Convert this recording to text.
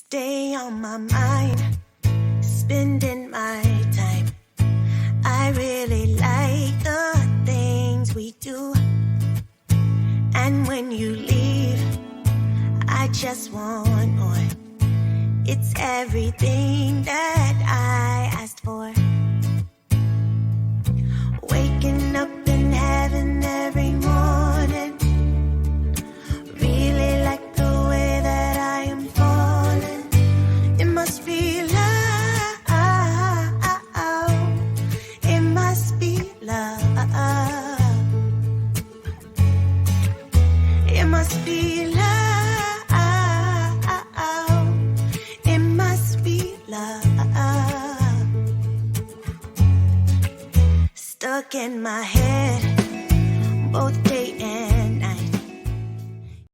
stay on my mind, spending my time. I really like the things we do. And when you leave, I just want more. It's everything that I asked for. Waking up in heaven every morning. Really like the way that I am falling. It must be love. It must be love. It must be love. It must be love. Stuck in my head both day